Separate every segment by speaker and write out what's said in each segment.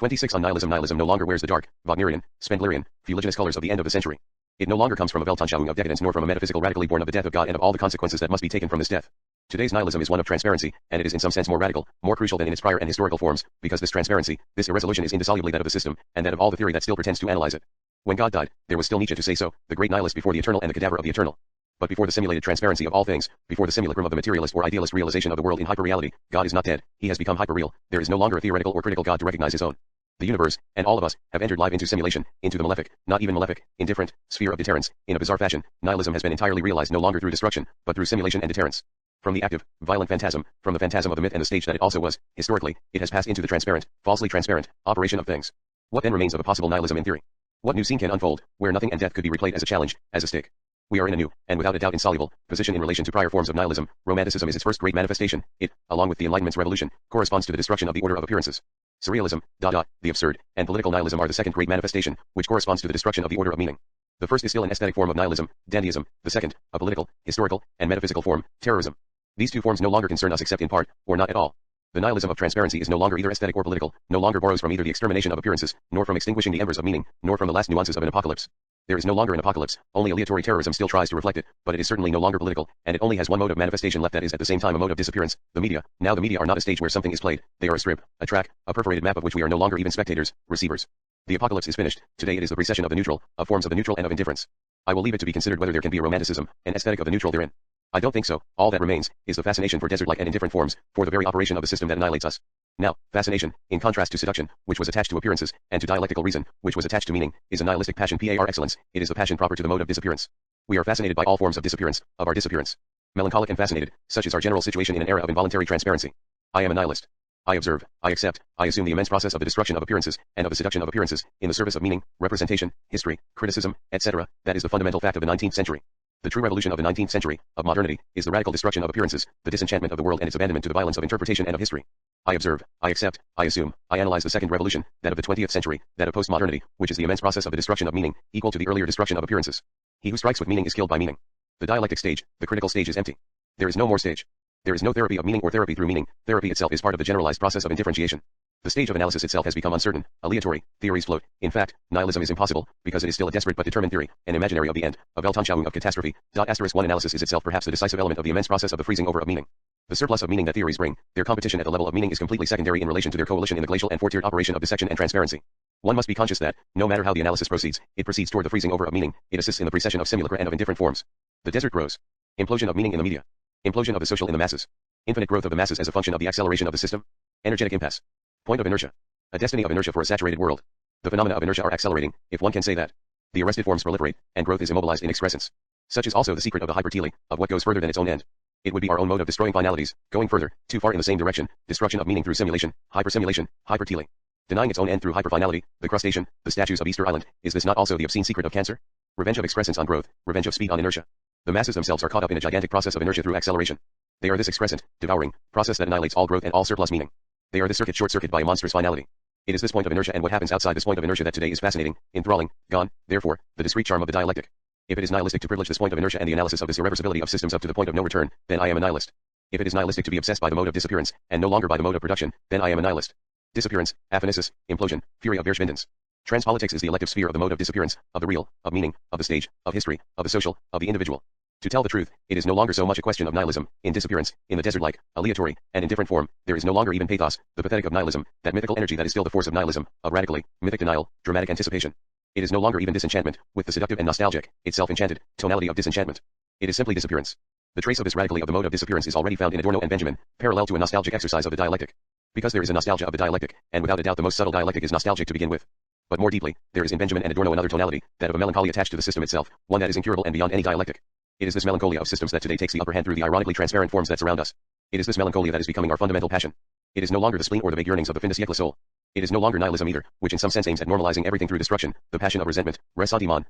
Speaker 1: 26 on Nihilism. Nihilism no longer wears the dark, Wagnerian, Spendlerian, fuliginous colors of the end of the century. It no longer comes from a Weltanschauung of decadence nor from a metaphysical radically born of the death of God and of all the consequences that must be taken from this death. Today's nihilism is one of transparency, and it is in some sense more radical, more crucial than in its prior and historical forms, because this transparency, this irresolution is indissolubly that of the system, and that of all the theory that still pretends to analyze it. When God died, there was still Nietzsche to say so, the great nihilist before the eternal and the cadaver of the eternal. But before the simulated transparency of all things, before the simulacrum of the materialist or idealist realization of the world in hyperreality, God is not dead, he has become hyperreal, there is no longer a theoretical or critical God to recognize his own. The universe, and all of us, have entered live into simulation, into the malefic, not even malefic, indifferent, sphere of deterrence. In a bizarre fashion, nihilism has been entirely realized no longer through destruction, but through simulation and deterrence. From the active, violent phantasm, from the phantasm of the myth and the stage that it also was, historically, it has passed into the transparent, falsely transparent, operation of things. What then remains of a possible nihilism in theory? What new scene can unfold, where nothing and death could be replayed as a challenge, as a stake? We are in a new, and without a doubt insoluble, position in relation to prior forms of nihilism. Romanticism is its first great manifestation. It, along with the Enlightenment's revolution, corresponds to the destruction of the order of appearances. Surrealism, the absurd, and political nihilism are the second great manifestation, which corresponds to the destruction of the order of meaning. The first is still an aesthetic form of nihilism, dandyism, the second, a political, historical, and metaphysical form, terrorism. These two forms no longer concern us except in part, or not at all. The nihilism of transparency is no longer either aesthetic or political, no longer borrows from either the extermination of appearances, nor from extinguishing the embers of meaning, nor from the last nuances of an apocalypse. There is no longer an apocalypse, only aleatory terrorism still tries to reflect it, but it is certainly no longer political, and it only has one mode of manifestation left that is at the same time a mode of disappearance, the media. Now the media are not a stage where something is played, they are a strip, a track, a perforated map of which we are no longer even spectators, receivers. The apocalypse is finished, today it is the precession of the neutral, of forms of the neutral and of indifference. I will leave it to be considered whether there can be a romanticism, an aesthetic of the neutral therein. I don't think so. All that remains is the fascination for desert-like and indifferent forms, for the very operation of the system that annihilates us. Now, fascination, in contrast to seduction, which was attached to appearances, and to dialectical reason, which was attached to meaning, is a nihilistic passion par excellence. It is the passion proper to the mode of disappearance. We are fascinated by all forms of disappearance, of our disappearance. Melancholic and fascinated, such is our general situation in an era of involuntary transparency. I am a nihilist. I observe, I accept, I assume the immense process of the destruction of appearances, and of the seduction of appearances, in the service of meaning, representation, history, criticism, etc. That is the fundamental fact of the 19th century. The true revolution of the 19th century, of modernity, is the radical destruction of appearances, the disenchantment of the world and its abandonment to the violence of interpretation and of history. I observe, I accept, I assume, I analyze the second revolution, that of the 20th century, that of postmodernity, which is the immense process of the destruction of meaning, equal to the earlier destruction of appearances. He who strikes with meaning is killed by meaning. The dialectic stage, the critical stage is empty. There is no more stage. There is no therapy of meaning or therapy through meaning. Therapy itself is part of the generalized process of indifferentiation. The stage of analysis itself has become uncertain, aleatory, theories float. In fact, nihilism is impossible, because it is still a desperate but determined theory, an imaginary of the end, a Weltanschauung of catastrophe. One analysis is itself perhaps the decisive element of the immense process of the freezing over of meaning. The surplus of meaning that theories bring, their competition at the level of meaning is completely secondary in relation to their coalition in the glacial and four-tiered operation of dissection and transparency. One must be conscious that, no matter how the analysis proceeds, it proceeds toward the freezing over of meaning, it assists in the precession of simulacra and of indifferent forms. The desert grows. Implosion of meaning in the media. Implosion of the social in the masses. Infinite growth of the masses as a function of the acceleration of the system. Energetic impasse. Point of inertia. A destiny of inertia for a saturated world. The phenomena of inertia are accelerating, if one can say that. The arrested forms proliferate, and growth is immobilized in excrescence. Such is also the secret of the hypertele, of what goes further than its own end. It would be our own mode of destroying finalities, going further, too far in the same direction, destruction of meaning through simulation, hypersimulation, hypertele. Denying its own end through hyperfinality, the crustacean, the statues of Easter Island, is this not also the obscene secret of cancer? Revenge of excrescence on growth, revenge of speed on inertia. The masses themselves are caught up in a gigantic process of inertia through acceleration. They are this excrescent, devouring, process that annihilates all growth and all surplus meaning. They are the circuit short-circuit by a monstrous finality. It is this point of inertia and what happens outside this point of inertia that today is fascinating, enthralling, gone, therefore, the discrete charm of the dialectic. If it is nihilistic to privilege this point of inertia and the analysis of this irreversibility of systems up to the point of no return, then I am a nihilist. If it is nihilistic to be obsessed by the mode of disappearance, and no longer by the mode of production, then I am a nihilist. Disappearance, aphonesis, implosion, fury of Verschwindens. Transpolitics is the elective sphere of the mode of disappearance, of the real, of meaning, of the stage, of history, of the social, of the individual. To tell the truth, it is no longer so much a question of nihilism, in disappearance, in the desert-like, aleatory, and indifferent form, there is no longer even pathos, the pathetic of nihilism, that mythical energy that is still the force of nihilism, of radically, mythic denial, dramatic anticipation. It is no longer even disenchantment, with the seductive and nostalgic, itself enchanted, tonality of disenchantment. It is simply disappearance. The trace of this radically of the mode of disappearance is already found in Adorno and Benjamin, parallel to a nostalgic exercise of the dialectic. Because there is a nostalgia of the dialectic, and without a doubt the most subtle dialectic is nostalgic to begin with. But more deeply, there is in Benjamin and Adorno another tonality, that of a melancholy attached to the system itself, one that is incurable and beyond any dialectic. It is this melancholia of systems that today takes the upper hand through the ironically transparent forms that surround us. It is this melancholia that is becoming our fundamental passion. It is no longer the spleen or the vague yearnings of the fin de siècle soul. It is no longer nihilism either, which in some sense aims at normalizing everything through destruction, the passion of resentment, ressentiment.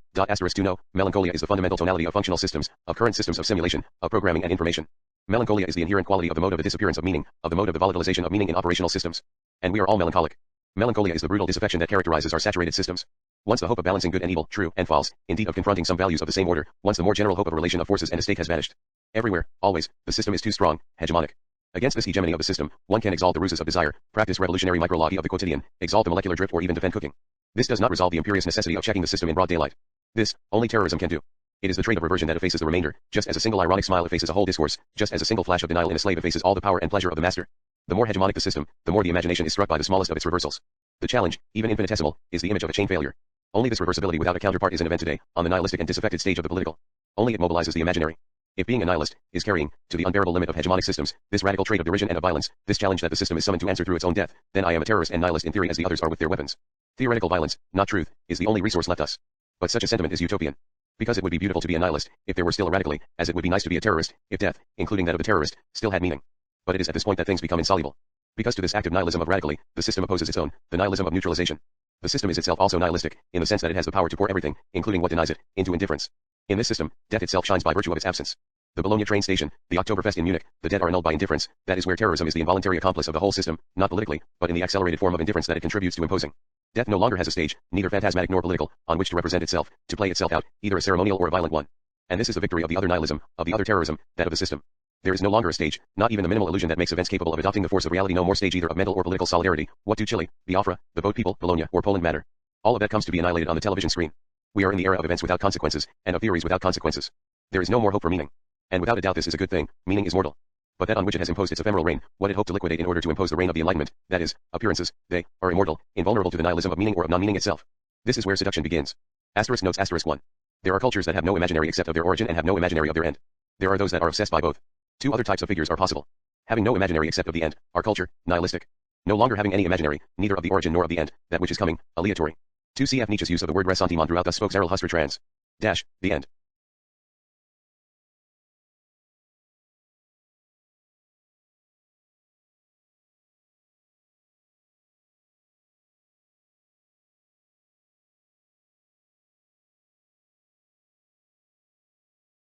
Speaker 1: No, melancholia is the fundamental tonality of functional systems, of current systems of simulation, of programming and information. Melancholia is the inherent quality of the mode of the disappearance of meaning, of the mode of the volatilization of meaning in operational systems. And we are all melancholic. Melancholia is the brutal disaffection that characterizes our saturated systems. Once the hope of balancing good and evil, true and false, indeed of confronting some values of the same order, once the more general hope of a relation of forces and a state has vanished. Everywhere, always, the system is too strong, hegemonic. Against this hegemony of the system, one can exalt the ruses of desire, practice revolutionary micrology of the quotidian, exalt the molecular drift, or even defend cooking. This does not resolve the imperious necessity of checking the system in broad daylight. This, only terrorism can do. It is the trait of reversion that effaces the remainder, just as a single ironic smile effaces a whole discourse, just as a single flash of denial in a slave effaces all the power and pleasure of the master. The more hegemonic the system, the more the imagination is struck by the smallest of its reversals. The challenge, even infinitesimal, is the image of a chain failure. Only this reversibility without a counterpart is an event today, on the nihilistic and disaffected stage of the political. Only it mobilizes the imaginary. If being a nihilist is carrying, to the unbearable limit of hegemonic systems, this radical trait of derision and of violence, this challenge that the system is summoned to answer through its own death, then I am a terrorist and nihilist in theory as the others are with their weapons. Theoretical violence, not truth, is the only resource left us. But such a sentiment is utopian. Because it would be beautiful to be a nihilist, if there were still a radically, as it would be nice to be a terrorist, if death, including that of a terrorist, still had meaning. But it is at this point that things become insoluble. Because to this active nihilism of radically, the system opposes its own, the nihilism of neutralization. The system is itself also nihilistic, in the sense that it has the power to pour everything, including what denies it, into indifference. In this system, death itself shines by virtue of its absence. The Bologna train station, the Oktoberfest in Munich, the dead are annulled by indifference. That is where terrorism is the involuntary accomplice of the whole system, not politically, but in the accelerated form of indifference that it contributes to imposing. Death no longer has a stage, neither phantasmatic nor political, on which to represent itself, to play itself out, either a ceremonial or a violent one. And this is the victory of the other nihilism, of the other terrorism, that of the system. There is no longer a stage, not even the minimal illusion that makes events capable of adopting the force of reality, no more stage either of mental or political solidarity. What do Chile, Biafra, the boat people, Bologna, or Poland matter? All of that comes to be annihilated on the television screen. We are in the era of events without consequences, and of theories without consequences. There is no more hope for meaning. And without a doubt this is a good thing, meaning is mortal. But that on which it has imposed its ephemeral reign, what it hoped to liquidate in order to impose the reign of the Enlightenment, that is, appearances, they are immortal, invulnerable to the nihilism of meaning or of non-meaning itself. This is where seduction begins. Asterisk notes asterisk 1. There are cultures that have no imaginary except of their origin and have no imaginary of their end. There are those that are obsessed by both. Two other types of figures are possible. Having no imaginary except of the end, our culture, nihilistic. No longer having any imaginary, neither of the origin nor of the end, that which is coming, aleatory. 2 cf Nietzsche's use of the word ressentiment throughout thus spoke Zarel Hustra trans. The end.